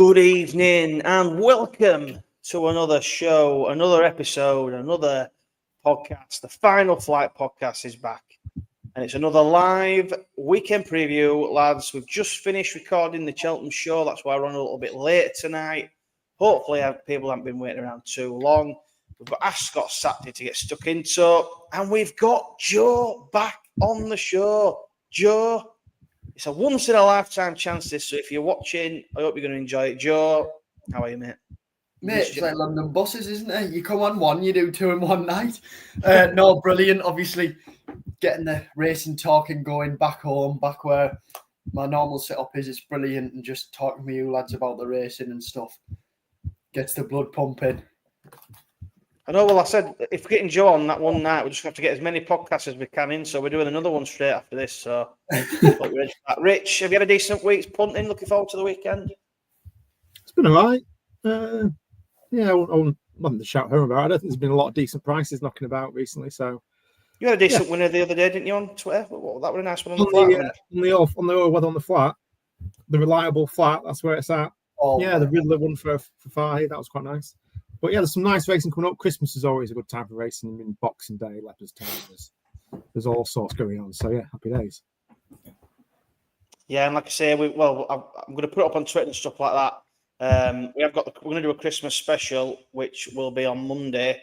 Good evening and welcome to another show, another episode, another podcast. The Final Flight podcast is back and it's another live weekend preview, lads. We've just finished recording the Cheltenham show. That's why we're on a little bit late tonight. Hopefully people haven't been waiting around too long. We've got Ascot Saturday to get stuck into and we've got Joe back on the show. Joe, it's a once-in-a-lifetime chance this, so if you're watching, I hope you're going to enjoy it. Joe, how are you, mate? Mate, it's like London buses, isn't it? You come on one, you do two in one night. No, brilliant. Obviously, getting the racing talking going back home, back where my normal setup is. It's brilliant, and just talking to you lads about the racing and stuff gets the blood pumping. I know, well, I said, if we're getting Joe on that one night, we just have to get as many podcasts as we can in, so we're doing another one straight after this, so Rich, have you had a decent week's punting? Looking forward to the weekend? It's been all right. Yeah, I wouldn't to shout home about it. I don't think there's been a lot of decent prices knocking about recently, so... You had a decent winner the other day, didn't you, on Twitter? Well, that was a nice one on the flat. On the oil weather on the flat, the reliable flat, that's where it's at. Oh, yeah, the Riddler one for 5, that was quite nice. But yeah, there's some nice racing coming up. Christmas is always a good time for racing. I mean, Boxing Day, Leopard's Town, there's all sorts going on. So yeah, happy days. Yeah, and like I say, I'm going to put it up on Twitter and stuff like that. We're going to do a Christmas special, which will be on Monday.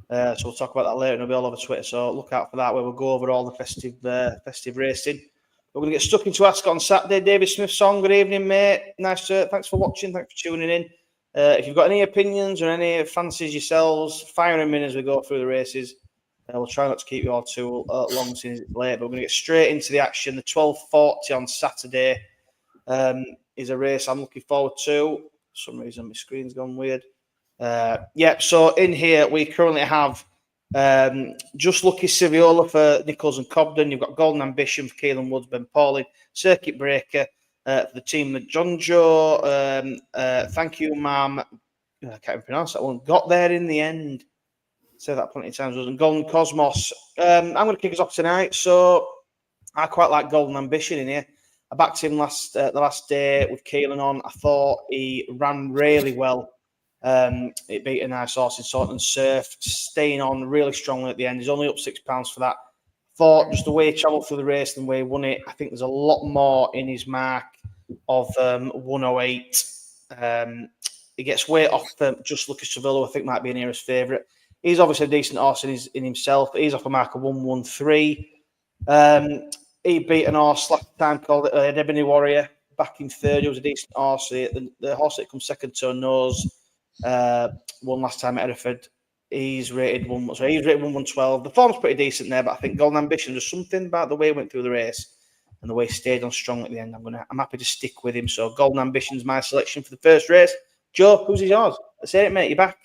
So we'll talk about that later, and it'll be all over Twitter. So look out for that, where we'll go over all the festive racing. We're going to get stuck into Ascot on Saturday. David Smith song. Good evening, mate. Nice. Thanks for watching. Thanks for tuning in. If you've got any opinions or any fancies yourselves, fire them in as we go through the races. We'll try not to keep you all too long since it's late, but we're going to get straight into the action. The 12:40 on Saturday is a race I'm looking forward to. For some reason, my screen's gone weird. So in here, we currently have Just Lucky Saviola for Nichols and Cobden. You've got Golden Ambition for Keelan Woods, Ben Pauling, Circuit Breaker for the team that John Joe, Thank You, Ma'am. I can't even pronounce that one. Got there in the end. Say that plenty of times. And Golden Cosmos. I'm going to kick us off tonight. So I quite like Golden Ambition in here. I backed him the last day with Keelan on. I thought he ran really well. It beat a nice horse in Sort and Surf, staying on really strongly at the end. He's only up £6 for that. Thought just the way he travelled through the race and the way he won it, I think there's a lot more in his mark of 108. He gets weight off Just Lucky Saviola, I think might be an era's favourite. He's obviously a decent horse in himself, but he's off a mark of 113. He beat an horse last time called Ebony Warrior back in third. He was a decent horse. The horse that comes second to Nose won last time at Hereford. He's rated 112. The form's pretty decent there, but I think Golden Ambition, there's something about the way he went through the race and the way he stayed on strong at the end. I'm happy to stick with him. So Golden Ambition's my selection for the first race. Joe, who's yours? Say it, mate. You're back.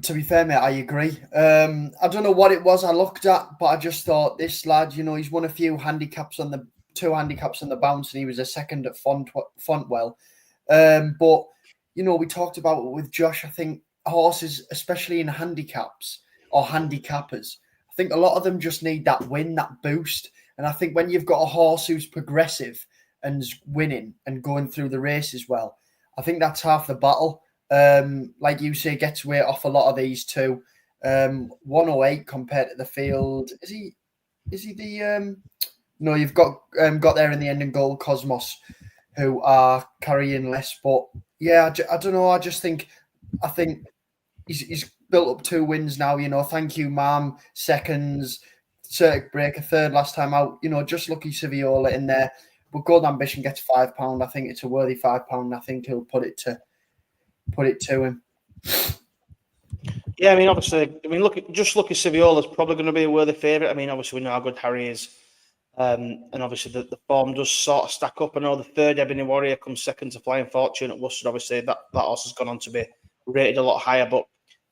To be fair, mate, I agree. I don't know what it was I looked at, but I just thought this lad, he's won a few handicaps on the 2 handicaps on the bounce, and he was a second at Fontwell. But we talked about it with Josh. I think horses, especially in handicaps or handicappers, I think a lot of them just need that win, that boost. And I think when you've got a horse who's progressive and winning and going through the races well, I think that's half the battle. Like you say, gets weight off a lot of these too. 108 compared to the field. Is he the no, you've got there in the end and Gold Cosmos, who are carrying less. But yeah, I don't know. I think he's built up 2 wins now. Thank You, Ma'am, seconds, Circuit Breaker, third last time out. Just Lucky Saviola in there. But Golden Ambition gets £5. I think it's a worthy £5. I think he'll put it to him. Yeah, obviously, look at Just Lucky Saviola's probably going to be a worthy favourite. Obviously, we know how good Harry is. And obviously, the form does sort of stack up. I know the third Ebony Warrior comes second to Flying Fortune at Worcester. Obviously, that horse has gone on to be rated a lot higher,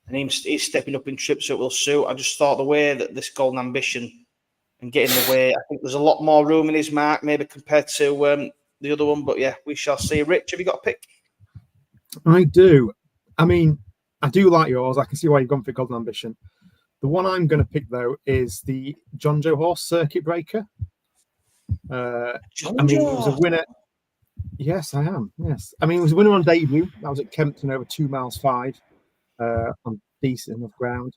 and he's stepping up in trips, so it will suit. I just thought the way that this Golden Ambition and getting the way, I think there's a lot more room in his mark, maybe compared to the other one. But yeah, we shall see. Rich, have you got a pick? I do. I do like yours. I can see why you've gone for Golden Ambition. The one I'm going to pick, though, is the John Joe horse, Circuit Breaker. He was a winner. Yes, I am. Yes. I mean, he was a winner on debut. That was at Kempton over 2 miles 5 on decent enough ground.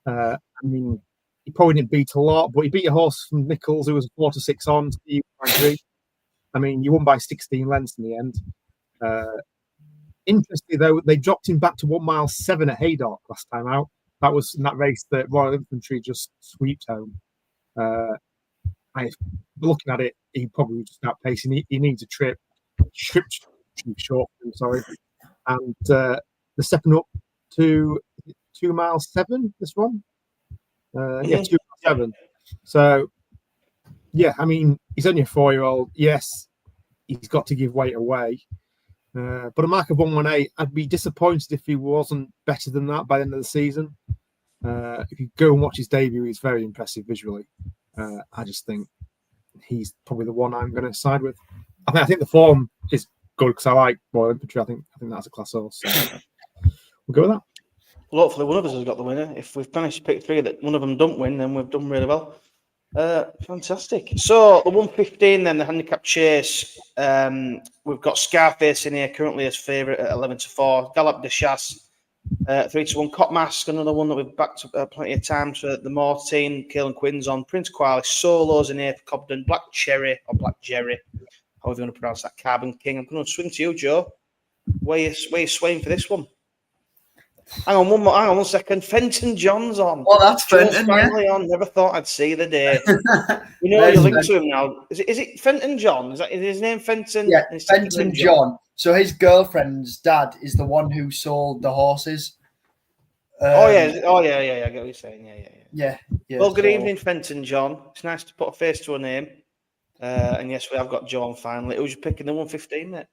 I mean, he probably didn't beat a lot, but he beat a horse from Nichols who was 4 to 6 on. I mean, you won by 16 lengths in the end. Interestingly, though, they dropped him back to 1 mile 7 at Haydock last time out. That was in that race that Royal Infantry just sweeped home. Looking at it, he probably just outpacing. He needs a trip too short. I'm sorry, and the stepping up to 2 miles 7. This one, 2 miles 7. So, yeah, I mean, he's only a 4-year-old. Yes, he's got to give weight away. But a mark of 118, I'd be disappointed if he wasn't better than that by the end of the season. If you go and watch his debut, he's very impressive visually. I just think he's probably the one I'm going to side with. I think the form is good because I like Royal Infantry. I think that's a class horse. So we'll go with that. Well, hopefully one of us has got the winner. If we've managed to pick 3 that one of them don't win, then we've done really well. Fantastic. So the 115, then the handicap chase. We've got Scarface in here currently as favourite at 11 to 4. Galop de Chasse 3 to 1. Cop Mask, another one that we've backed plenty of times for the Mortine. Caelan Quinn's on. Prince Qualis, Solos in here for Cobden. Black Cherry or Black Jerry, however you want to pronounce that. Carbon King. I'm going to swing to you, Joe. Where you swaying for this one? Hang on 1 second. Fenton John's on. Well, that's Fenton, finally on. Never thought I'd see the day. We know you're linked to him now. Is it Fenton John? Is his name Fenton? Yeah, Fenton John. So his girlfriend's dad is the one who sold the horses. Yeah. I get what you're saying. Yeah. Well, good evening, Fenton John. It's nice to put a face to a name. And yes, we have got John finally. Who's you picking the 115 there?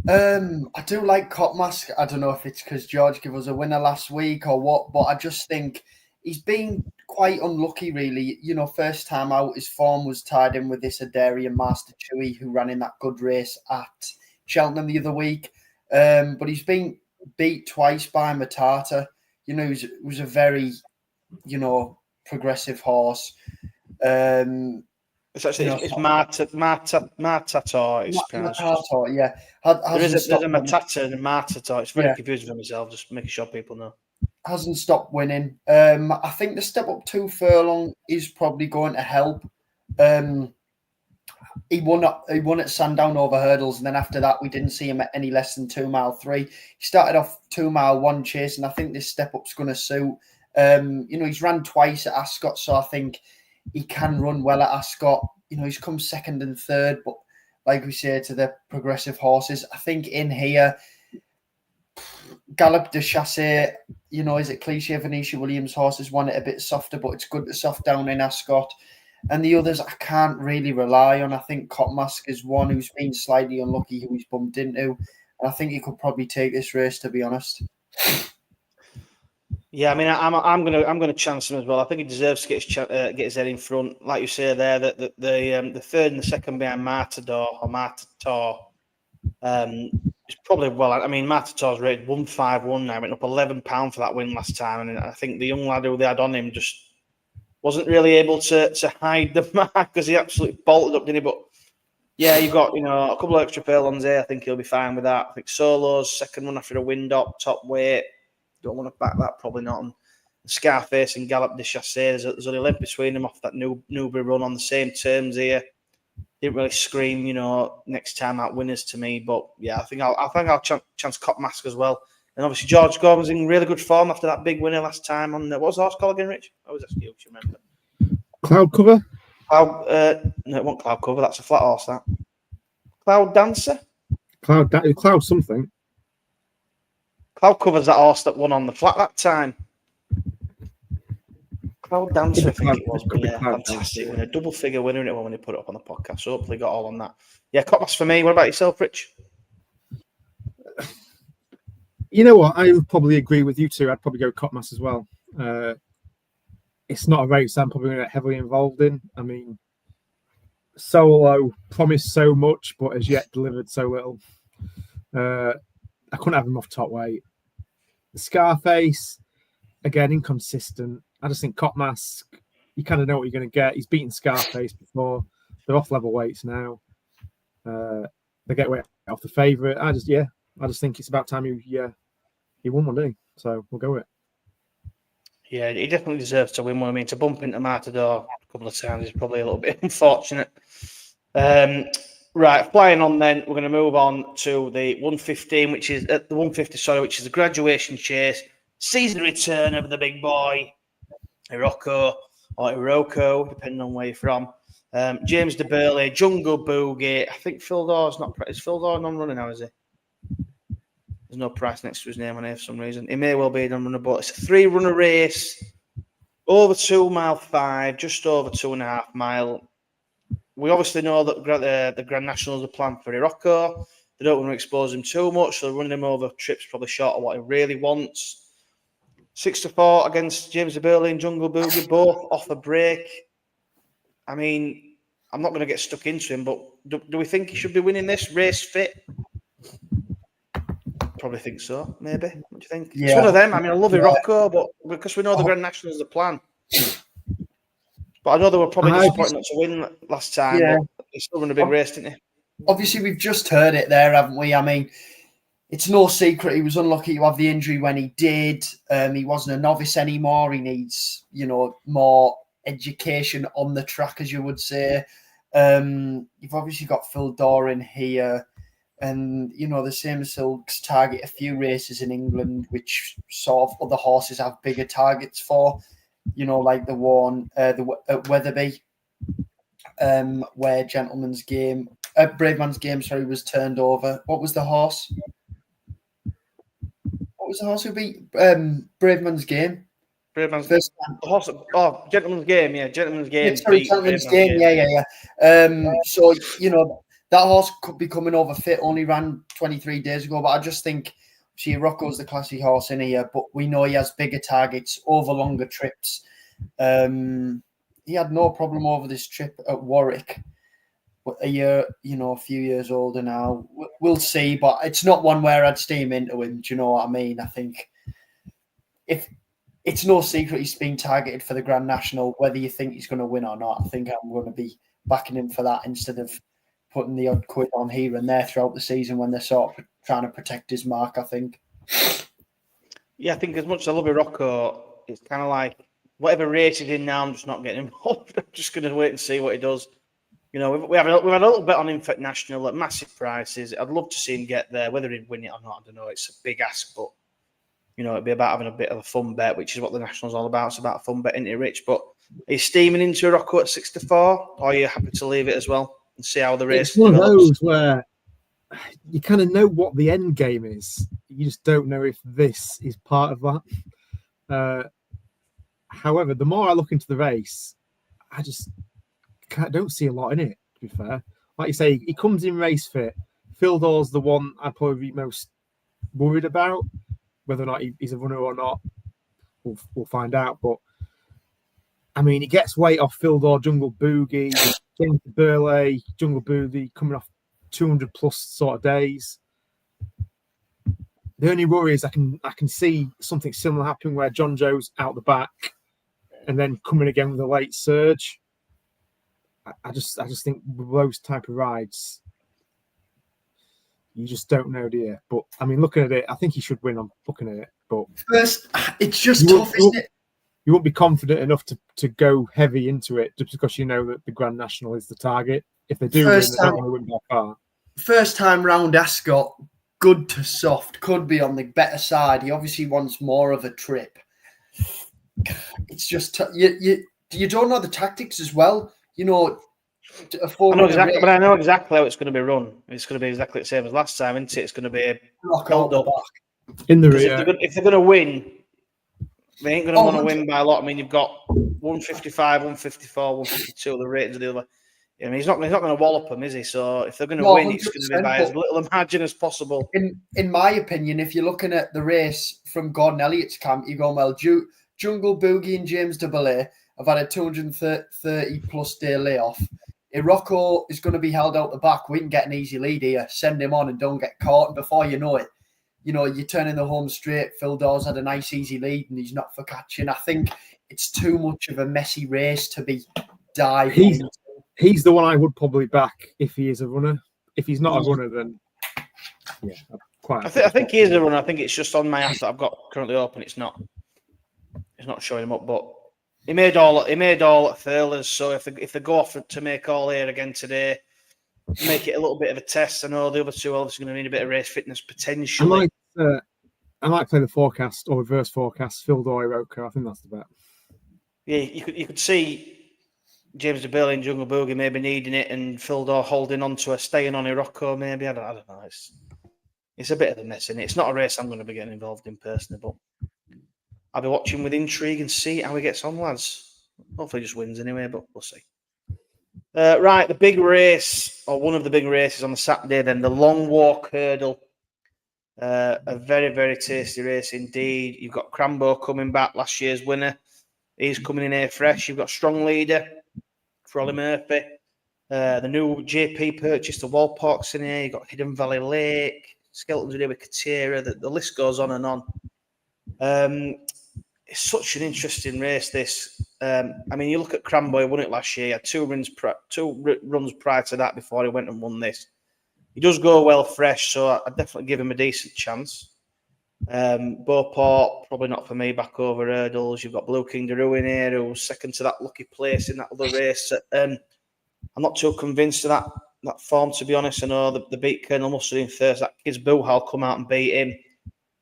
I do like Cop Mask. I don't know if it's because George gave us a winner last week or what, but I just think he's been quite unlucky, really. You know, first time out, his form was tied in with this Adarian Master Chewy, who ran in that good race at Cheltenham the other week. But he's been beat twice by Matata. You know, he was a very, progressive horse. It's actually it's Martator. It's pronounced. Martator, yeah. There's a Matata and a Martator. It's very confusing for myself. Just making sure people know. Hasn't stopped winning. I think the step up 2 furlong is probably going to help. He won at Sandown over hurdles, and then after that, we didn't see him at any less than 2 mile 3. He started off 2 mile 1 chase, and I think this step up's going to suit. He's ran twice at Ascot, so I think he can run well at Ascot. You know, he's come second and third, but like we say to the progressive horses, I think in here, Galop de Chasse, is it cliche? Venetia Williams' horses want it a bit softer, but it's good to soft down in Ascot. And the others I can't really rely on. I think Cop Mask is one who's been slightly unlucky, who he's bumped into. And I think he could probably take this race, to be honest. Yeah, I mean, I'm gonna chance him as well. I think he deserves to get his head in front, like you say there. That the third and the second behind Martator. It's probably I mean, Martator's rated 151 now. Went up £11 for that win last time, and I think the young lad who they had on him just wasn't really able to hide the mark because he absolutely bolted up, didn't he? But yeah, you've got a couple of extra furlongs there. I think he'll be fine with that. I think Solo's second one after a wind up, top weight. Don't want to back that, probably not. And Scarface and Galop de Chasse, there's only a length between them off that Newbury run on the same terms here. Didn't really scream, next time out winners to me. But yeah, I think I'll chance Cop Mask as well. And obviously George Gorman's in really good form after that big winner last time on what was the horse called again, Rich? I was asking you if you remember. Cloud Cover? No, it wasn't Cloud Cover. That's a flat horse. That Cloud Dancer. Cloud something. Cloud Cover's that horse that won on the flat that time. Cloud Dancer, I think it was. Yeah, fantastic winner. Double figure winner in it when he put it up on the podcast. So hopefully got all on that. Yeah, Cop Mask for me. What about yourself, Rich? You know what? I would probably agree with you two. I'd probably go Cop Mask as well. It's not a race I'm probably going to get heavily involved in. I mean, Solo promised so much, but has yet delivered so little. I couldn't have him off top weight. Scarface, again, inconsistent. I just think Cop Mask, you kind of know what you're going to get. He's beaten Scarface before. They're off level weights now. They get off the favourite. I just think it's about time he won one, didn't he? So we'll go with it. Yeah, he definitely deserves to win one. I mean, to bump into Matador a couple of times is probably a little bit unfortunate. Right, flying on then, we're going to move on to the 115, which is the 150, which is the graduation chase, season return of the big boy, Iroko, or Iroko, depending on where you're from. James de Burley, Jungle Boogie. I think Phil Dawes is Phil Dawes non-running now, is he? There's no price next to his name on here for some reason. He may well be a non-runner, but it's a 3-runner race, over 2 mile 5, just over 2.5 mile. We obviously know that the Grand National is a plan for Iroko. They don't want to expose him too much, so they're running him over trips probably short of what he really wants. 6-4 against James de Burley and Jungle Boogie, both off a break. I mean, I'm not going to get stuck into him, but do we think he should be winning this race fit? Probably think so, maybe. What do you think? Yeah. It's one of them. I mean, I love Iroko, but because we know the Grand National is the plan. But I know they were probably disappointed not to win last time, but they still run a big race, didn't they? Obviously, we've just heard it there, haven't we? I mean, it's no secret he was unlucky to have the injury when he did. He wasn't a novice anymore. He needs, more education on the track, as you would say. You've obviously got Phil Doran here. And, the same Silks target a few races in England, which sort of other horses have bigger targets for, like the one at Wetherby, where Brave Man's Game, was turned over. What was the horse? What was the horse who beat Brave Man's Game? Brave Man's Game. The horse. Oh, Gentleman's Game. Yeah, Gentleman's Game. Gentleman's Game. Yeah. So, that horse could be coming over fit, only ran 23 days ago. But I just think, Rocco's the classy horse in here, but we know he has bigger targets over longer trips. He had no problem over this trip at Warwick. But a few years older now. We'll see, but it's not one where I'd steam into him. Do you know what I mean? I think if it's no secret he's been targeted for the Grand National, whether you think he's going to win or not, I think I'm going to be backing him for that instead of putting the odd quid on here and there throughout the season when they're sort of trying to protect his mark, I think. Yeah, I think as much as I love Rocco, it's kind of like whatever race he's in now, I'm just not getting involved. I'm just going to wait and see what he does. We've had a little bet on him for national at massive prices. I'd love to see him get there. Whether he'd win it or not, I don't know. It's a big ask, but it'd be about having a bit of a fun bet, which is what the national's all about. It's about a fun bet, isn't it, Rich? But are you steaming into Rocco at 6-4, or are you happy to leave it as well and see how the race It's one develops? Of those where you kind of know what the end game is. You just don't know if this is part of that. However, the more I look into the race, I just don't see a lot in it, to be fair. Like you say, he comes in race fit. Phil Dawes the one I'd probably be most worried about. Whether or not he's a runner or not, we'll find out. But, I mean, he gets weight off Phil Dawes, Jungle Boogie, James Burley, Jungle Boogie, coming off 200-plus sort of days. The only worry is I can see something similar happening where John Joe's out the back and then coming again with a late surge. I just think with those type of rides, you just don't know, do you? But I mean, looking at it, I think he should win. I'm looking at it, but first, it's just tough, isn't it? You won't be confident enough to go heavy into it just because you know that the Grand National is the target. If they do win, they're not going to win by far. First time round Ascot, good to soft, could be on the better side. He obviously wants more of a trip. It's just you don't know the tactics as well. I know exactly, but I know exactly how it's going to be run. It's going to be exactly the same as last time, isn't it? It's going to be held up in the rear. If they're going to win, they ain't going to want to win by a lot. I mean, you've got 155, 154, 152. The ratings of the other. I mean, he's not going to wallop them, is he? So if they're going to win, it's going to be by as little margin as possible. In my opinion, if you're looking at the race from Gordon Elliott's camp, you're going, well, Jungle Boogie and James de Burley have had a 230-plus day layoff. If Rocco is going to be held out the back, we can get an easy lead here. Send him on and don't get caught. And before you know it, you're turning the home straight. Phil Dawes had a nice, easy lead and he's not for catching. I think it's too much of a messy race to be diving into. He's the one I would probably back if he is a runner. If he's not a runner, then yeah, quite. I think he is a runner. I think it's just on my app that I've got currently open. It's not showing him up, but he made all at Thurles. So if they go off to make all here again today, make it a little bit of a test. I know the other two obviously going to need a bit of race fitness potentially. I might play the forecast or reverse forecast. Phil Doyle, Roker. I think that's the bet. Yeah, you could see James DeBale in Jungle Boogie maybe needing it, and Phil Doyle holding on to staying on Irocco maybe. I don't know. It's a bit of a mess, and it's not a race I'm going to be getting involved in personally, but I'll be watching with intrigue and see how he gets on, lads. Hopefully he just wins anyway, but we'll see. Right, the big race, or one of the big races on the Saturday then, the Long Walk Hurdle. A very, very tasty race indeed. You've got Crambo coming back, last year's winner. He's coming in here fresh. You've got Strong Leader for Ollie Murphy. The new JP purchased the Walparks in here. You've got Hidden Valley Lake, Skeletons with Katira. The list goes on and on. It's such an interesting race, this. I mean, you look at Crambo, he won it last year. He had two runs prior to that before he went and won this. He does go well fresh, so I'd definitely give him a decent chance. Beauport, probably not for me, back over hurdles. You've got Blue King Daru in here, who's second to that lucky place in that other race. I'm not too convinced of that form, to be honest. I know the beat Colonel Mustard in first. That kid's Boohal come out and beat him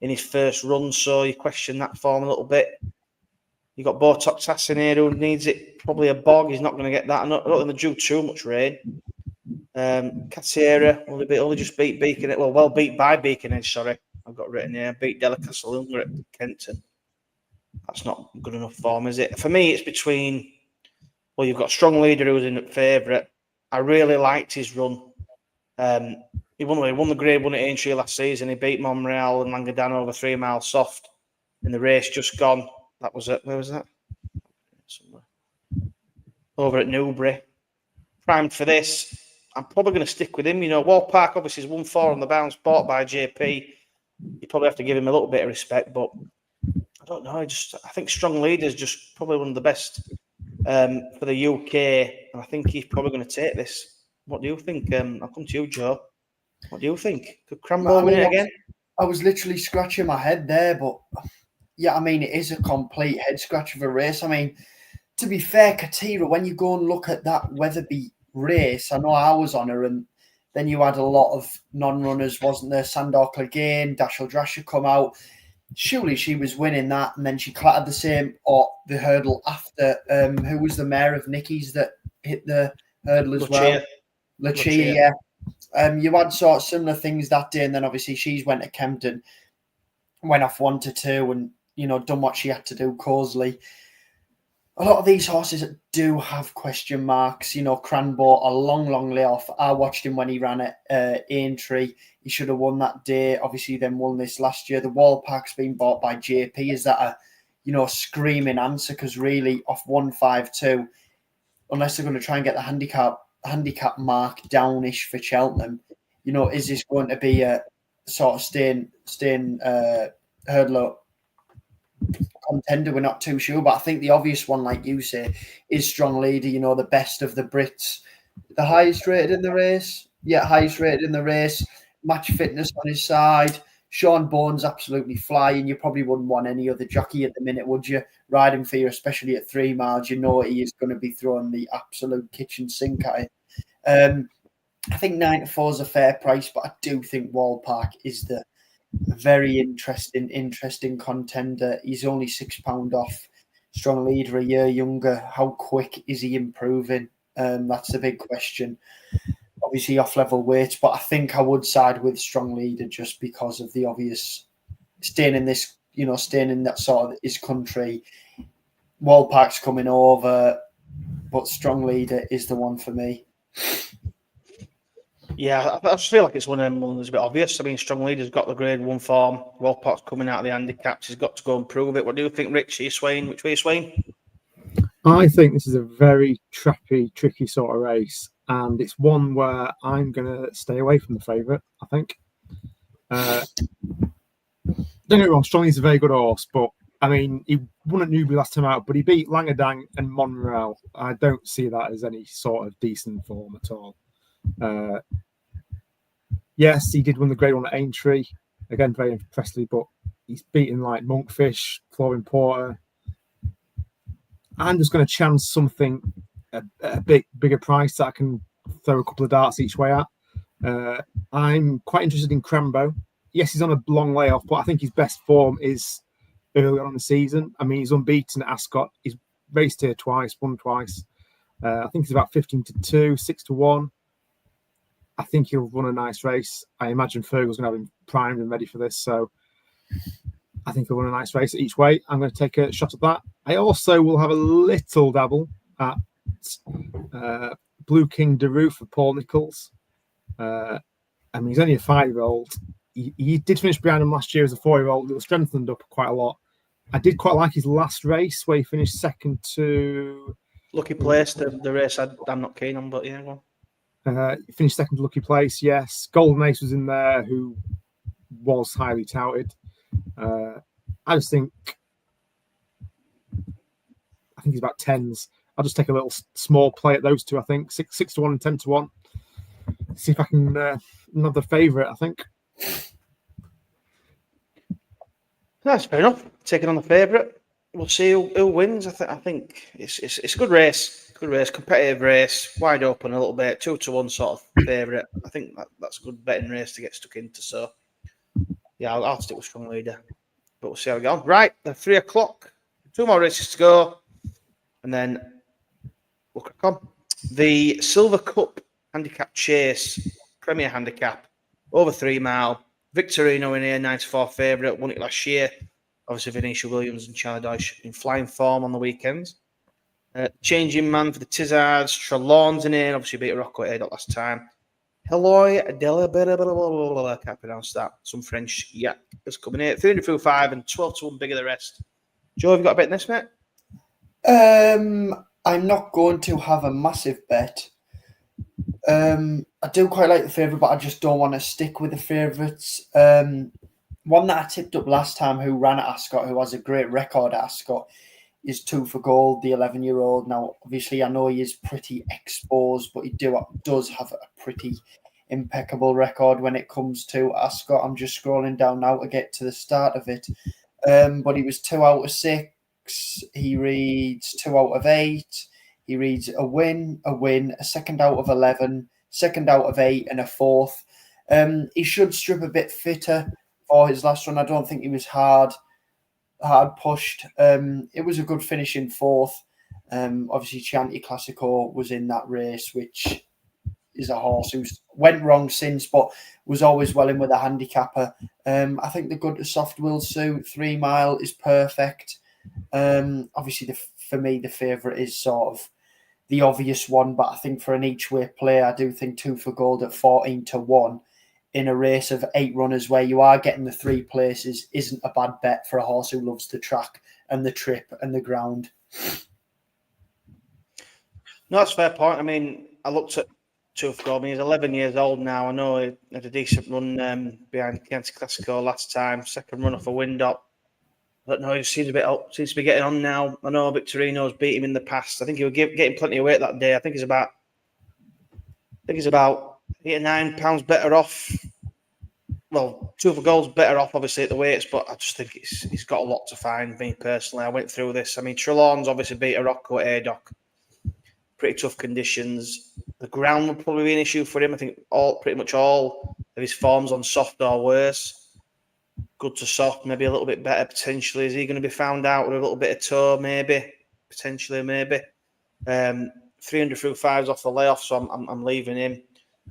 in his first run, so you question that form a little bit. You've got Botox Tass in here, who needs it. Probably a bog. He's not going to get that. I don't think they drew too much rain. Catera only just beat Beacon. Well beat by Beaconhead, sorry. I've got written here. Beat Delicastle at Kenton. That's not good enough form, is it? For me, it's between... Well, you've got Strong Leader, who's in at favourite. I really liked his run. He won the Grade 1 at Aintree last season. He beat Monreal and Langadano over 3 miles soft in the race just gone. That was it. Where was that? Somewhere. Over at Newbury. Primed for this. I'm probably going to stick with him. You know, Wall Park obviously has won 4 on the bounce, bought by JP. You probably have to give him a little bit of respect, but I don't know. I think Strong Leader is just probably one of the best for the UK, and I think he's probably going to take this. What do you think? I'll come to you, Joe. What do you think? Could Crambo win it again? I was literally scratching my head there, but yeah, I mean, it is a complete head scratch of a race. I mean, to be fair, Katira, when you go and look at that Weatherby race, I know I was on her, and then you had a lot of non-runners, wasn't there? Sandor Clegane, Dashel Drasher come out. Surely she was winning that, and then she clattered the hurdle after. Who was the mayor of Nicky's that hit the hurdle as well? Lucia, yeah. You had sort of similar things that day, and then obviously she's went to Kempton, went off 1-2, and done what she had to do. Cosley. A lot of these horses do have question marks. Cranbo, a long layoff. I watched him when he ran at Aintree. He should have won that day. Obviously, then won this last year. The Wallpark's been bought by JP. Is that a screaming answer? Because really, off 152, unless they're going to try and get the handicap mark downish for Cheltenham, is this going to be a sort of staying hurdler contender? We're not too sure, but I think the obvious one, like you say, is Strong Leader. The best of the Brits, the highest rated in the race. Yeah, highest rated in the race. Match fitness on his side. Sean Bourne's absolutely flying. You probably wouldn't want any other jockey at the minute, would you? Riding for you, especially at 3 miles. He is going to be throwing the absolute kitchen sink at it. I think 94 is a fair price, but I do think Wallpark is the very interesting contender. He's only £6 off Strong Leader, a year younger. How quick is he improving? That's the big question. Obviously off level weights, but I think I would side with Strong Leader just because of the obvious staying in that sort of his country. Wallpark's coming over, but Strong Leader is the one for me. Yeah, I just feel like it's one of them that's a bit obvious. I mean, Strong Leader's got the Grade 1 form. Wallpark's coming out of the handicaps. He's got to go and prove it. What do you think, Rich? Are you swaying? Which way are you swaying? I think this is a very tricky sort of race, and it's one where I'm going to stay away from the favourite, I think. Don't get me wrong, Strong Leader's a very good horse, but I mean, he won at Newbury last time out, but he beat Langadang and Monreal. I don't see that as any sort of decent form at all. Yes, he did win the Grade 1 at Aintree. Again, very impressively, but he's beaten like Monkfish, Flooring Porter. I'm just going to chance something a bit bigger price that I can throw a couple of darts each way at. I'm quite interested in Crambo. Yes, he's on a long layoff, but I think his best form is early on in the season. I mean, he's unbeaten at Ascot. He's raced here twice, won twice. I think he's about 15-2, 6-1. I think he'll run a nice race. I imagine Fergal's going to have him primed and ready for this, so I think he'll run a nice race each way. I'm going to take a shot at that. I also will have a little dabble at Blue King Daru for Paul Nicholls. I mean, he's only a 5-year-old. He did finish behind him last year as a 4-year-old. He was strengthened up quite a lot. I did quite like his last race where he finished second to... Lucky Place, the race I'm not keen on, but yeah, go on. He finished second to Lucky Place, yes. Golden Ace was in there, who was highly touted. I think he's about 10s. I'll just take a little small play at those two, I think. 6-1 and 10-1. See if I can another favourite, I think. That's fair enough. Taking on the favourite. We'll see who wins. I think it's a good race. Good race, competitive race, wide open a little bit, 2-1 sort of favourite. I think that's a good betting race to get stuck into. So, yeah, I'll stick with strong leader. But we'll see how we go. Right, the 3 o'clock. 2 more races to go. And then we'll crack on. The Silver Cup Handicap Chase, Premier Handicap, over 3 mile. Victorino in here, 94 favourite, won it last year. Obviously, Venetia Williams and Charlie Deutsch in flying form on the weekends. Changing man for the Tizzards. Trelawn's in here, obviously beat Rocco at last time. Eloy Della, can't pronounce that. Some French, yeah, is coming here. 300 through 5 and 12-1 bigger the rest. Joe, have you got a bet in this, mate? I'm not going to have a massive bet. I do quite like the favourite, but I just don't want to stick with the favourites. One that I tipped up last time who ran at Ascot, who has a great record at Ascot, is 2 for Gold, the 11-year-old. Now, obviously, I know he is pretty exposed, but he does have a pretty impeccable record when it comes to Ascot. I'm just scrolling down now to get to the start of it. But he was 2 out of 6. He reads 2 out of 8. He reads a win, a second out of 11, second out of 8, and a 4th. He should strip a bit fitter for his last run. I don't think he was hard pushed. It was a good finish in 4th. Obviously, Chianti Classico was in that race, which is a horse who's went wrong since, but was always well in with a handicapper. I think the good to soft will suit 3 mile is perfect. Obviously, for me, the favourite is sort of the obvious one, but I think for an each-way play, I do think 2 for Gold at 14-1 in a race of 8 runners where you are getting the 3 places isn't a bad bet for a horse who loves the track and the trip and the ground. No, that's a fair point. I mean, I looked at 2 for Gold. I mean, he's 11 years old now. I know he had a decent run behind Chianti Classico last time. Second run off a wind up. I don't know. He seems to be getting on now. I know Victorino's beat him in the past. I think he was getting plenty of weight that day. I think he's about 8 or 9 pounds better off. Well, 2 for Gold's better off, obviously, at the weights, but I just think he's got a lot to find, me personally. I went through this. I mean, Trelawn's obviously beat a Rocco at Aydock. Pretty tough conditions. The ground will probably be an issue for him. I think pretty much all of his forms on soft or worse. Good to soft, maybe a little bit better potentially. Is he going to be found out with a little bit of toe? Maybe, potentially, maybe. 300 through 5s off the layoff, so I'm leaving him.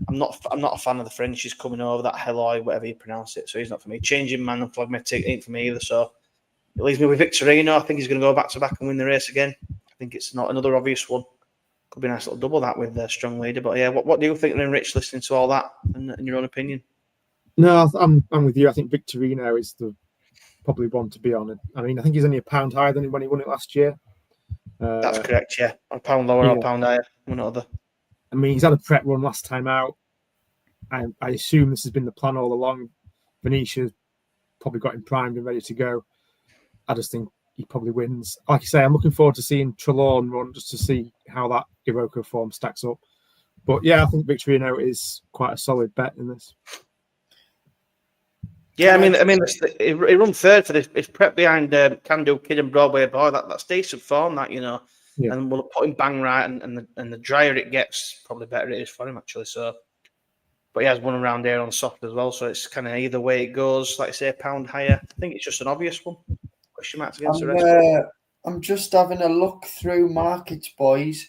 I'm not a fan of the French. He's coming over that Heloy, whatever you pronounce it. So he's not for me. Changing man and Phlegmatic ain't for me either. So it leaves me with Victorino. I think he's going to go back to back and win the race again. I think it's not another obvious one. Could be a nice little double that with strong leader. But yeah, what do you think then, Rich, listening to all that and in your own opinion? No, I'm with you. I think Victorino is the probably one to be on. I mean, I think he's only a pound higher than when he won it last year. That's correct, yeah. A pound lower or a pound higher, one or other. I mean, he's had a prep run last time out. I assume this has been the plan all along. Venetia's probably got him primed and ready to go. I just think he probably wins. Like I say, I'm looking forward to seeing Trelawn run just to see how that Iroko form stacks up. But yeah, I think Victorino is quite a solid bet in this. Yeah, he run third for this. It's prep behind Can Do Kid and Broadway Boy. That's decent form, that, you know. Yeah. And we'll put him bang right, and the drier it gets, probably better it is for him, actually. So, but he has one around here on soft as well. So it's kind of either way it goes. Like I say, a pound higher. I think it's just an obvious one. Question marks against the rest. I'm just having a look through markets, boys,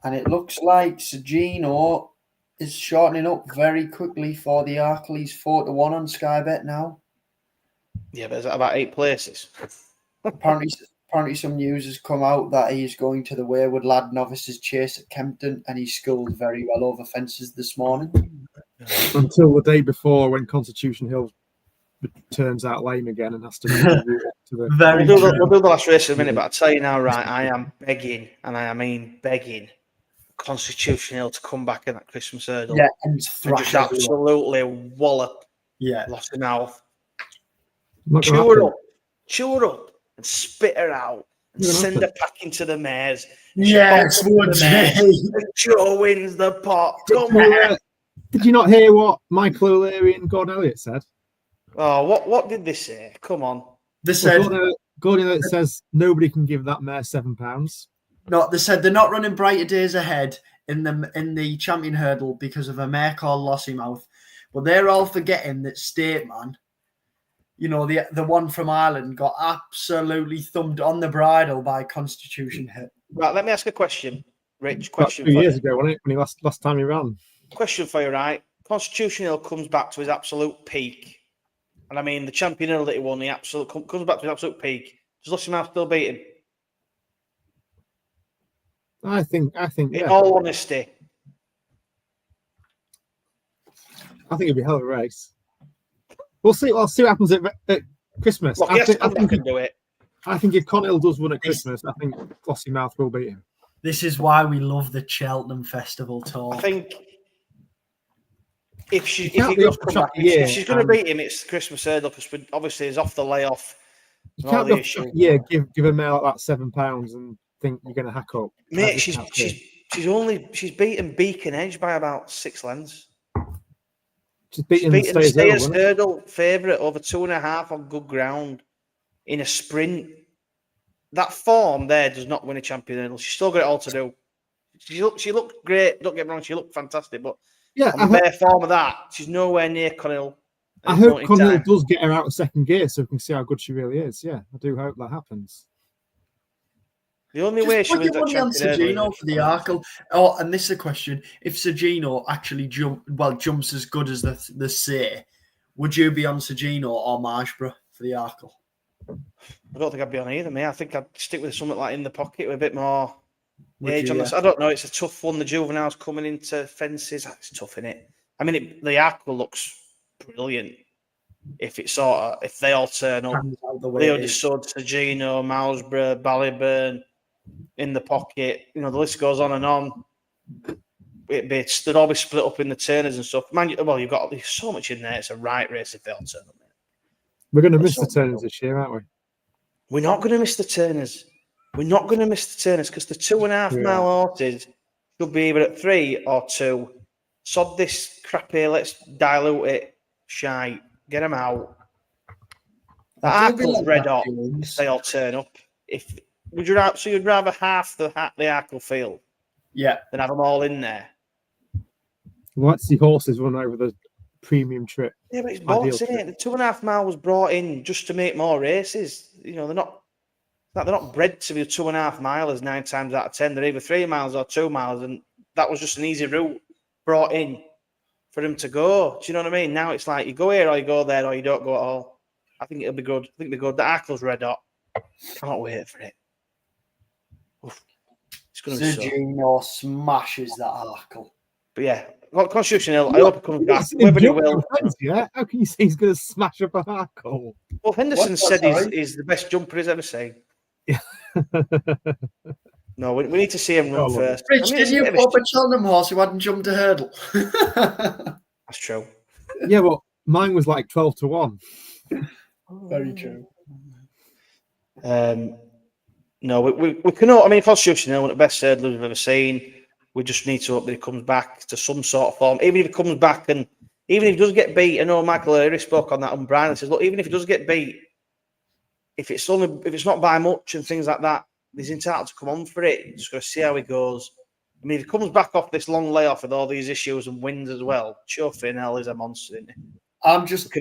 and it looks like Sergino is shortening up very quickly for the Arkle. He's 4-1 on Sky Bet now. Yeah, but is that about 8 places? Apparently some news has come out that he is going to the Wayward Lad Novices Chase at Kempton, and he schooled very well over fences this morning. Until the day before, when Constitution Hill turns out lame again and has to reroute it to the... We'll do the last race in a minute, but I'll tell you now, right, I am begging, and I mean begging, Constitution Hill to come back in that Christmas hurdle. Yeah, and just absolutely wallop. Yeah. Lost her mouth. Chew her up, and spit her out, and send her back into the mares. Yes, Joe wins the pot. Come on. Did you not hear what Michael O'Leary and Gordon Elliott said? Oh, what did they say? Come on. They said Gordon Elliott says nobody can give that mare £7. No, they said they're not running brighter days ahead in the champion hurdle because of a mare called Lossymouth. But they're all forgetting that Stateman, you know, the one from Ireland, got absolutely thumped on the bridle by Constitution Hill. Right, let me ask a question, Rich. Question 2 years ago, wasn't it, when he last time he ran? Question for you, right? Constitution Hill comes back to his absolute peak. And I mean, the champion hurdle that he won, comes back to his absolute peak. Does Lossymouth still beat him? I think. In all honesty, I think it'll be a hell of a race. We'll see what happens at Christmas. Look, I think can do it. I think if Connell does win at Christmas, I think Lossymouth will beat him. This is why we love the Cheltenham Festival tour. I think if she's going to beat him, it's the Christmas hurdle because obviously he's off the layoff. You can't give a male like that £7 and think you're going to hack up. Mate, she's beaten Beacon Edge by about 6 lengths. She's beaten Stayers hurdle favourite over 2.5 on good ground in a sprint. That form there does not win a champion hurdle. She's still got it all to do. She looked great. Don't get me wrong, she looked fantastic, but on the bare form of that, she's nowhere near Connell. I hope Connell does get her out of second gear so we can see how good she really is. Yeah, I do hope that happens. The only way she wins that champion hurdle for the Arkle. Oh, and this is a question: if Sergino actually jumps as good as the say, would you be on Sergino or Marshborough for the Arkle? I don't think I'd be on either, mate. I think I'd stick with something like In the Pocket with a bit more age on this. I don't know. It's a tough one. The juveniles coming into fences. It's tough, isn't it? I mean, the Arkle looks brilliant. If they all turn up, Leo Desod, Sergino, Marlsborough, Ballyburn, In the Pocket. You know, the list goes on and on. They'd all be split up in the turners and stuff. Man, there's so much in there. It's a right race if they all turn up. We're going to miss the turners this year, aren't we? We're not going to miss the turners. We're not going to miss the turners because the 2.5 mile horses should be either at 3 or 2. Sod this crap here. Let's dilute it. Shite. Get them out. The Arkle's red hot if they all turn up. You'd rather half the Arkle field? Yeah. Than have them all in there. I'd like to see horses run over the premium trip. Yeah, but it's bollocks, isn't it? The 2.5 mile was brought in just to make more races. You know, they're not bred to be 2.5 milers 9 times out of 10. They're either 3 miles or 2 miles, and that was just an easy route brought in for them to go. Do you know what I mean? Now it's like you go here or you go there or you don't go at all. I think it'll be good. I think it'll be good. The Arkle's red hot. Can't wait for it. Oof. It's going to be so. Sergino smashes that Arkle. But yeah. Constitution Hill, I hope it comes back. Whether he will. Yeah? How can you say he's going to smash up a Arkle? Well, Henderson said he's the best jumper he's ever seen. Yeah. No, we need to see him run first. Rich, did you pop a Cheltenham horse who hadn't jumped a hurdle? That's true. Yeah, well, mine was like 12-1. Very true. No, we can all. I mean, Constitution Hill, one of the best hurdlers we've ever seen. We just need to hope that he comes back to some sort of form. Even if he comes back and even if he does get beat, I know Michael O'Leary spoke on that on Brian and says, look, even if he does get beat, if it's not by much and things like that, he's entitled to come on for it. Just got to see how he goes. I mean, if he comes back off this long layoff with all these issues and wins as well, sure Hell is a monster, isn't he? I'm just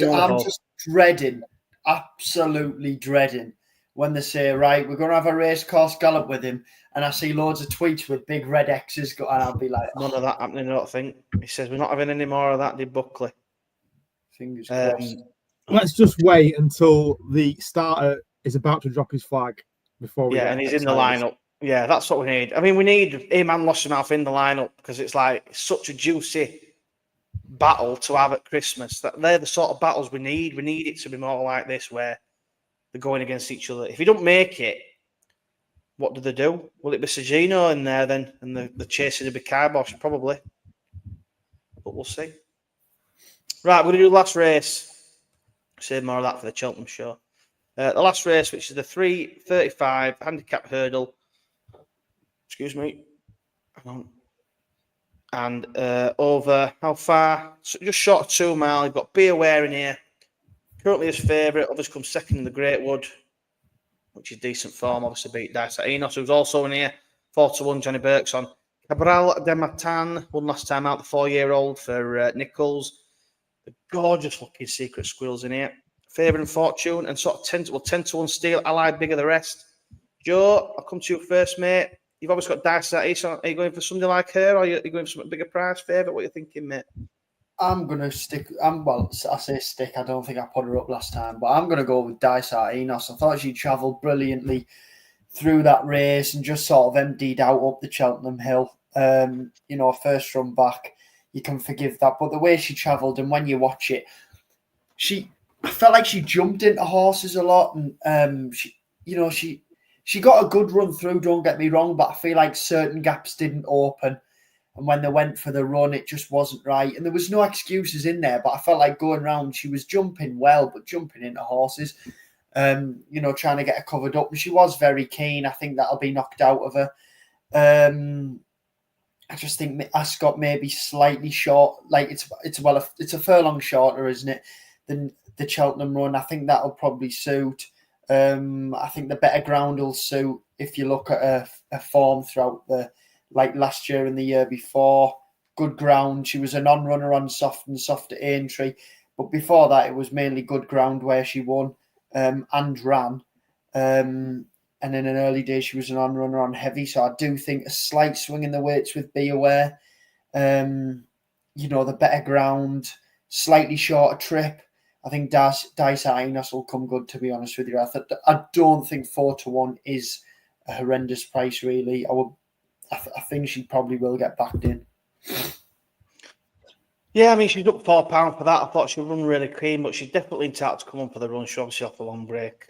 dreading, absolutely dreading, when they say, right, we're going to have a race course gallop with him, and I see loads of tweets with big red X's, and I'll be like, none of that happening, I don't think. He says we're not having any more of that, did Buckley. Fingers crossed. Let's just wait until the starter is about to drop his flag before we get and he's excited. in the lineup. Yeah, that's what we need. I mean, we need him and Lossiemouth in the lineup because it's like such a juicy battle to have at Christmas. That they're the sort of battles we need. We need it to be more like this, where they're going against each other. If you don't make it, what do they do? Will it be Sagino in there then, and the chasing will be Kibosh probably? But we'll see. Right, we're going to do the last race. Save more of that for the Cheltenham show. The last race, which is the 3:35 handicap hurdle. Excuse me. Hang on. And over how far? So just short of 2 mile. You've got Be Aware in here. Currently his favourite. Obviously comes second in the Great Wood, which is decent form. Obviously beat Dice at Enos, who's also in here. 4-1, Johnny Burke's on. Cabral de Matan won last time out, the 4-year-old for Nichols. The gorgeous looking Secret Squirrels in here. Favour and Fortune, and sort of 10-1 Steel, Allied bigger the rest. Joe, I'll come to you first, mate. You've obviously got Dice at East. Are you going for somebody like her, or are you going for something bigger price? Favourite? What are you thinking, mate? I'm going to stick. I say stick. I don't think I put her up last time, but I'm going to go with Dice at Enos. I thought she travelled brilliantly through that race and just sort of emptied out up the Cheltenham Hill. First run back, you can forgive that. But the way she travelled, and when you watch it, I felt like she jumped into horses a lot, and she got a good run through. Don't get me wrong, but I feel like certain gaps didn't open. And when they went for the run, it just wasn't right. And there was no excuses in there, but I felt like going round, she was jumping well, but jumping into horses, trying to get her covered up. And she was very keen. I think that'll be knocked out of her. I just think Ascot may be slightly short. Like it's a furlong shorter, isn't it, than the Cheltenham run. I think that'll probably suit. I think the better ground will suit if you look at her form throughout like last year and the year before. Good ground. She was a non-runner on soft at Aintree, but before that it was mainly good ground where she won and ran. And in an early day she was a non-runner on heavy. So I do think a slight swing in the weights with Be Aware. The better ground, slightly shorter trip. I think Dice at Enos will come good, to be honest with you. I don't think 4-1 is a horrendous price, really. I think she probably will get backed in. Yeah, I mean, she's up £4 for that. I thought she'd run really clean, but she's definitely entitled to come on for the run. She obviously off a long break.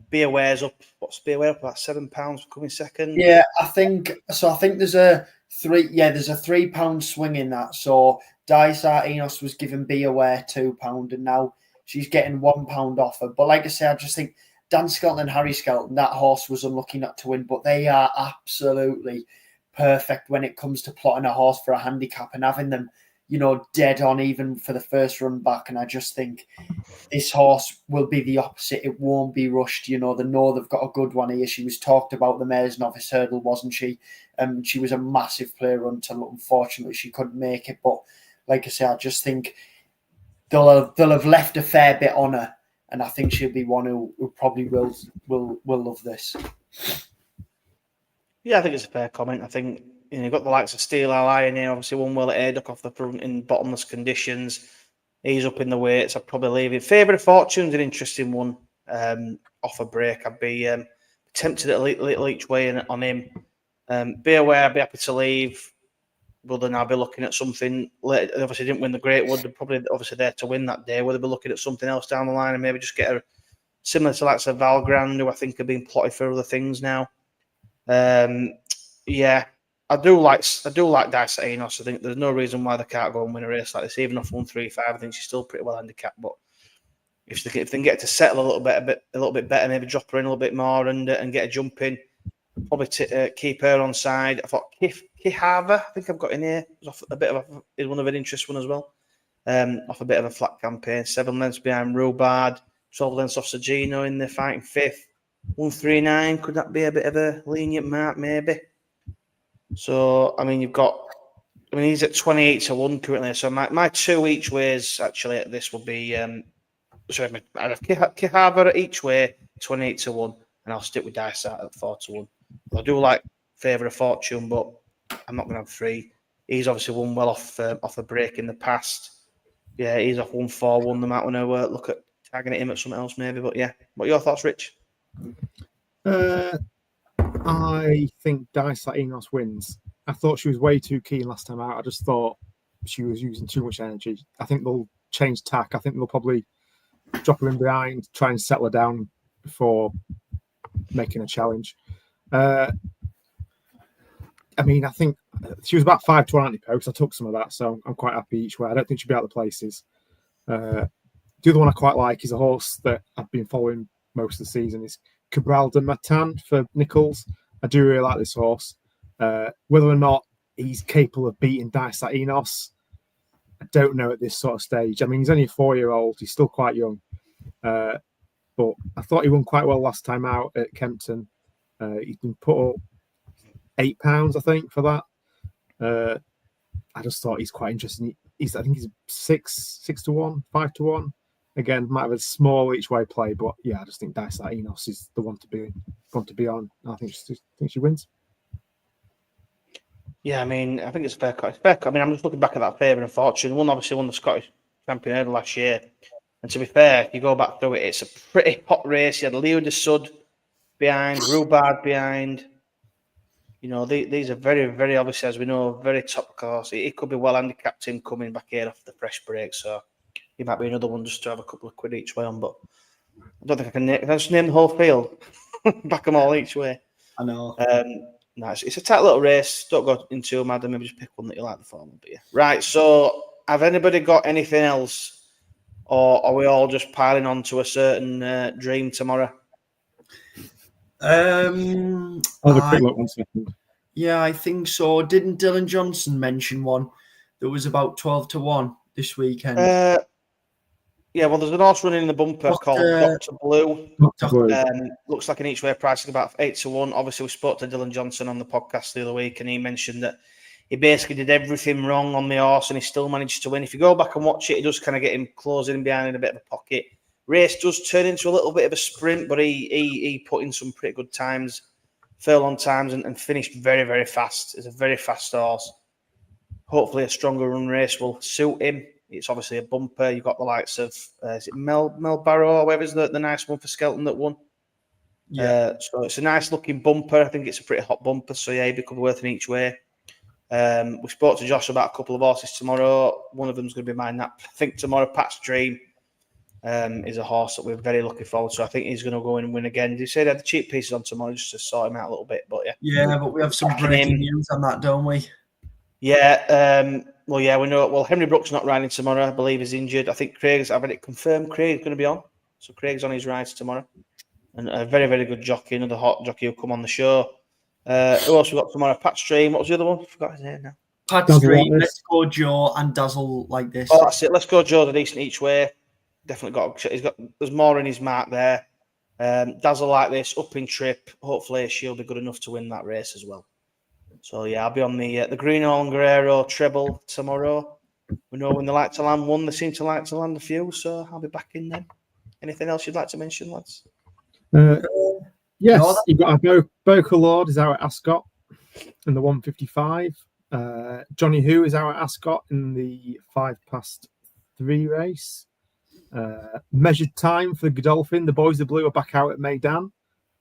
Be Aware's up. What's Be Aware up? About £7 for coming second. Yeah, I think so. I think there's a £3 swing in that. So Dice at Enos was giving Be Aware £2, and now she's getting £1 off her. But like I say, I just think Dan Skelton and Harry Skelton, that horse was unlucky not to win, but they are absolutely perfect when it comes to plotting a horse for a handicap and having them, dead on even for the first run back. And I just think this horse will be the opposite. It won't be rushed. They know they've got a good one here. She was talked about the Mares Novice Hurdle, wasn't she? She was a massive player until unfortunately she couldn't make it. But like I say, I just think they'll have left a fair bit on her, and I think she'll be one who probably will love this. Yeah, I think it's a fair comment. I think you've got the likes of Steel Ally in here. Obviously, won well at Aydock off the front in bottomless conditions. He's up in the weights. I'd probably leave it. Favour of Fortune's an interesting one. Off a break, I'd be tempted a little each way on him. Be Aware, I'd be happy to leave. But then I'll be looking at something later. They obviously didn't win the Great Wood. They're probably obviously there to win that day. Whether they'll be looking at something else down the line and maybe just get her similar to like Valgrand, who I think are being plotted for other things now. Yeah, I do like Dice at Enos. I think there's no reason why they can't go and win a race like this, even off 135. I think she's still pretty well handicapped. But if they can get to settle a little bit better, maybe drop her in a little bit more and get a jump in, probably keep her on side. I thought Kihava, I think I've got in here, is a bit of is one of an interest one as well. off a bit of a flat campaign. 7 lengths behind Rubard, 12 lengths off Sergino in the fighting fifth. 139, could that be a bit of a lenient mark, maybe? So, I mean, he's at 28 to 1 currently. So my two each ways actually at this will be I have Kihava at each way, 28 to 1, and I'll stick with Dysart at 4 to 1. I do like Favour of Fortune, but I'm not going to have 3. He's obviously won well off a break in the past. Yeah, he's off 1-4-1. They might want to look at tagging him at something else, maybe. But yeah, what are your thoughts, Rich? I think Dysart Enos wins. I thought she was way too keen last time out. I just thought she was using too much energy. I think they'll change tack. I think they'll probably drop her in behind, try and settle her down before making a challenge. I mean, I think she was about 5 to 1 anti-post. I took some of that, so I'm quite happy each way. I don't think she'll be out of the places. The other one I quite like is a horse that I've been following most of the season. Is Cabral de Matan for Nichols. I do really like this horse. Whether or not he's capable of beating Dysart Enos, I don't know at this sort of stage. I mean, he's only a 4-year-old. He's still quite young. But I thought he won quite well last time out at Kempton. He's been put up £8, I think, for that. I just thought he's quite interesting. I think he's 6 to 1, 5 to 1. Again, might have a small each way play, but yeah, I just think Dysart Enos is the one to be on. I think she wins. Yeah, I mean, I think it's fair. I mean, I'm just looking back at that Favour and Fortune. Obviously won the Scottish Champion Hurdle last year. And to be fair, if you go back through it, it's a pretty hot race. You had Leo de Sud behind, Rubard behind. You know, these are very, very obviously, as we know, very top class. It could be well handicapped him coming back here after the fresh break. So he might be another one just to have a couple of quid each way on. But I don't think I can just name the whole field. Back them all each way. I know. No, it's a tight little race. Don't go into them, Adam. Maybe just pick one that you like the form of. Yeah. Right. So, have anybody got anything else, or are we all just piling on to a certain dream tomorrow? I'll have a quick look 1 second. Yeah, I think so. Didn't Dylan Johnson mention one that was about 12 to 1 this weekend? Yeah, well, there's an horse running in the bumper called Dr. Blue. Looks like an each way pricing about 8 to 1. Obviously, we spoke to Dylan Johnson on the podcast the other week, and he mentioned that he basically did everything wrong on the horse, and he still managed to win. If you go back and watch it, it does kind of get him closing behind in a bit of a pocket. Race does turn into a little bit of a sprint, but he put in some pretty good times, furlong times, and finished very, very fast. It's a very fast horse. Hopefully, a stronger run race will suit him. It's obviously a bumper. You've got the likes of, is it Mel Barrow, or whoever's the nice one for Skelton that won? Yeah. So it's a nice looking bumper. I think it's a pretty hot bumper. So yeah, it could be worth an each way. We spoke to Josh about a couple of horses tomorrow. One of them's going to be mine. I think tomorrow, Pat's Dream is a horse that we're very looking forward to. I think he's going to go in and win again. Did you say they had the cheap pieces on tomorrow just to sort him out a little bit? But yeah. Yeah, but we have some breaking news on that, don't we? Yeah. Well, yeah, we know. Well, Henry Brook's not riding tomorrow. I believe he's injured. I think I've had it confirmed. Craig's going to be on. So Craig's on his rides tomorrow. And a very, very good jockey. Another hot jockey who'll come on the show. Who else we got tomorrow? Pat Stream. What was the other one? I forgot his name now. Pat Stream, Let's Go Joe, and Dazzle Like This. Oh, that's it. Let's Go Joe's a decent each way. Definitely there's more in his mark there. Dazzle Like This, up in trip. Hopefully she'll be good enough to win that race as well. So yeah, I'll be on the Greenhorn and Guerrero treble tomorrow. We know when they like to land one, they seem to like to land a few, so I'll be back in then. Anything else you'd like to mention, lads? Yes, you've got Boca Lord is out at Ascot in the 155. Johnny Who is out at Ascot in the 5:3 race. Measured Time for Godolphin. The Boys of Blue are back out at Maidan.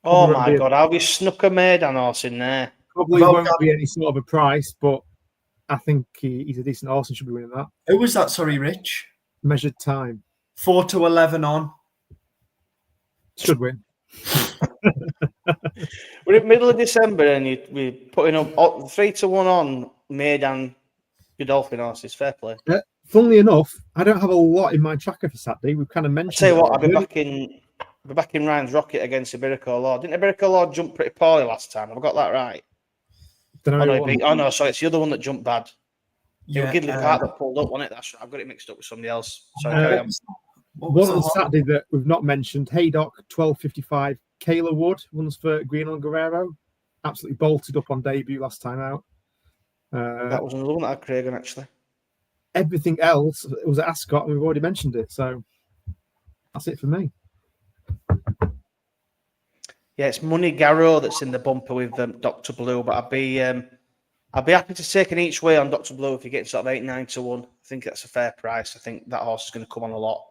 Oh my God, how have you snuck a Maidan horse in there? Probably won't be any sort of a price, but I think he's a decent horse and should be winning that. Who was that? Sorry, Rich. Measured Time. 4 to 11 on. Should win. We're in middle of December and we're putting up 3 to 1 on Maidan Godolphin horses. Fair play. Funnily enough, I don't have a lot in my tracker for Saturday. We've kind of mentioned. I'll tell you what, I'll be back in Ryan's Rocket against Iberico Lord. Didn't Iberico Lord jump pretty poorly last time? Have I got that right? No, sorry, it's the other one that jumped bad. It was Gidley Park that pulled up, wasn't it? That's right. I've got it mixed up with somebody else. Sorry, carry on. One on Saturday that we've not mentioned, Haydock 12:55. Kayla Wood runs for Green on Guerrero. Absolutely bolted up on debut last time out. That was another one that I had Craig on, actually. Everything else it was at Ascot, and we've already mentioned it. So that's it for me. Yeah, it's Money Garrow that's in the bumper with Dr. Blue, but I'd be happy to take an each way on Dr. Blue if you're getting sort of 8-9 to 1. I think that's a fair price. I think that horse is going to come on a lot.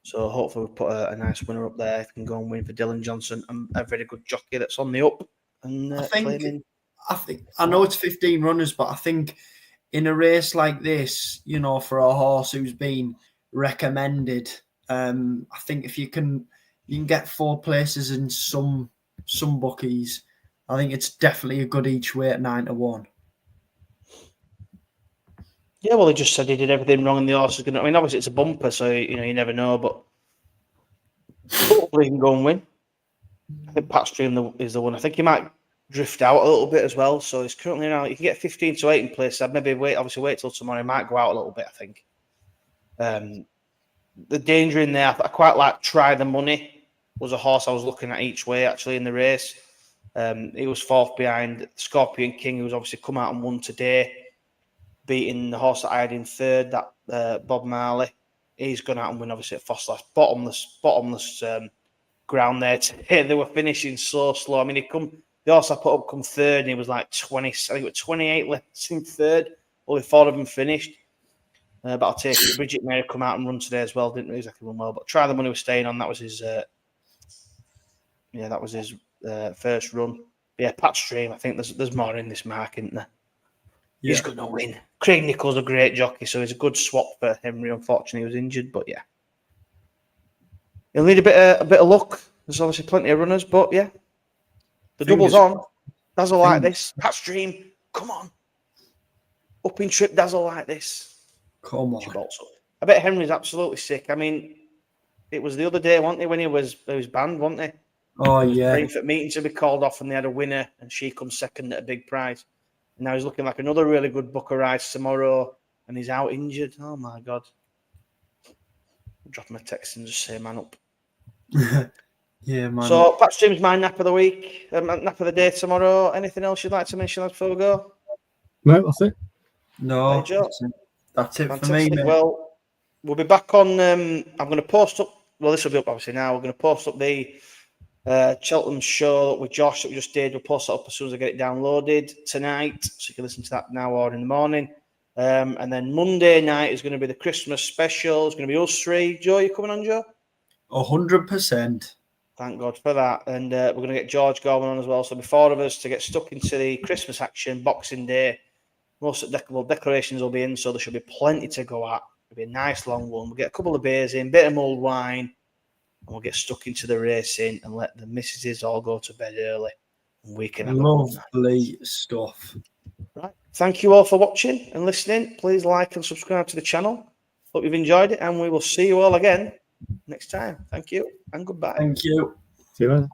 So hopefully we'll put a nice winner up there. If can go and win for Dylan Johnson and a very good jockey that's on the up. And I know it's 15 runners, but I think in a race like this, you know, for a horse who's been recommended, I think if you can get 4 places in some bookies, I think it's definitely a good each way at 9 to 1. Yeah, well, he just said he did everything wrong, and the horse is going to. I mean, obviously it's a bumper, so you never know, but hopefully he can go and win. I think Pat Stream is the one. I think he might drift out a little bit as well. So he's currently now. You can get 15 to 8 in place. I'd maybe wait till tomorrow. He might go out a little bit. I think. The danger in there, I quite like Try the Money. Was a horse I was looking at each way actually in the race. He was 4th behind Scorpion King, who's obviously come out and won today, beating the horse that I had in 3rd, that Bob Marley. He's gone out and win obviously at Foster. Bottomless ground there today. They were finishing so slow. I mean, the horse I put up come 3rd, and he was like 20. I think it was 28 left in 3rd. Only 4 of them finished. But I'll take it. Bridget Mary come out and run today as well. Didn't exactly run well, but Try the Money was staying on. That was his. That was his first run. But yeah, Pat Stream. I think there's more in this mark, isn't there? Yeah. He's going to win. Craig Nicholls a great jockey, so he's a good swap for Henry. Unfortunately, he was injured, but yeah, he'll need a bit of luck. There's obviously plenty of runners, but yeah, the double's on. Dazzle like this. Pat Stream, come on. Up in trip, dazzle like this. Come on. I bet Henry's absolutely sick. I mean, it was the other day, wasn't he, when he was banned, wasn't he? Oh, yeah. Praying for meeting to be called off, and they had a winner, and she comes second at a big prize. And now he's looking like another really good Booker Rice tomorrow, and he's out injured. Oh, my God. I'll drop him a text and just say, man up. Yeah, man. So, Pat Stream's my nap of the week, nap of the day tomorrow. Anything else you'd like to mention before we go? No, that's it. No, that's it for me, mate. Well, we'll be back on. I'm going to post up. Well, this will be up obviously now. We're going to post up the Cheltenham show with Josh that we just did. We'll post it up as soon as I get it downloaded tonight, so you can listen to that now or in the morning. And then Monday night is going to be the Christmas special. It's going to be us 3. Joe, you coming on, Joe? 100%. Thank God for that. And we're going to get George Gorman on as well. So there'll be 4 of us to get stuck into the Christmas action, Boxing Day. Most of the decorations will be in, so there should be plenty to go at. It'll be a nice long one. We'll get a couple of beers in, bit of mulled wine, and we'll get stuck into the racing and let the missuses all go to bed early. And we can have lovely stuff. Right. Thank you all for watching and listening. Please like and subscribe to the channel. Hope you've enjoyed it, and we will see you all again next time. Thank you and goodbye. Thank you. See you later.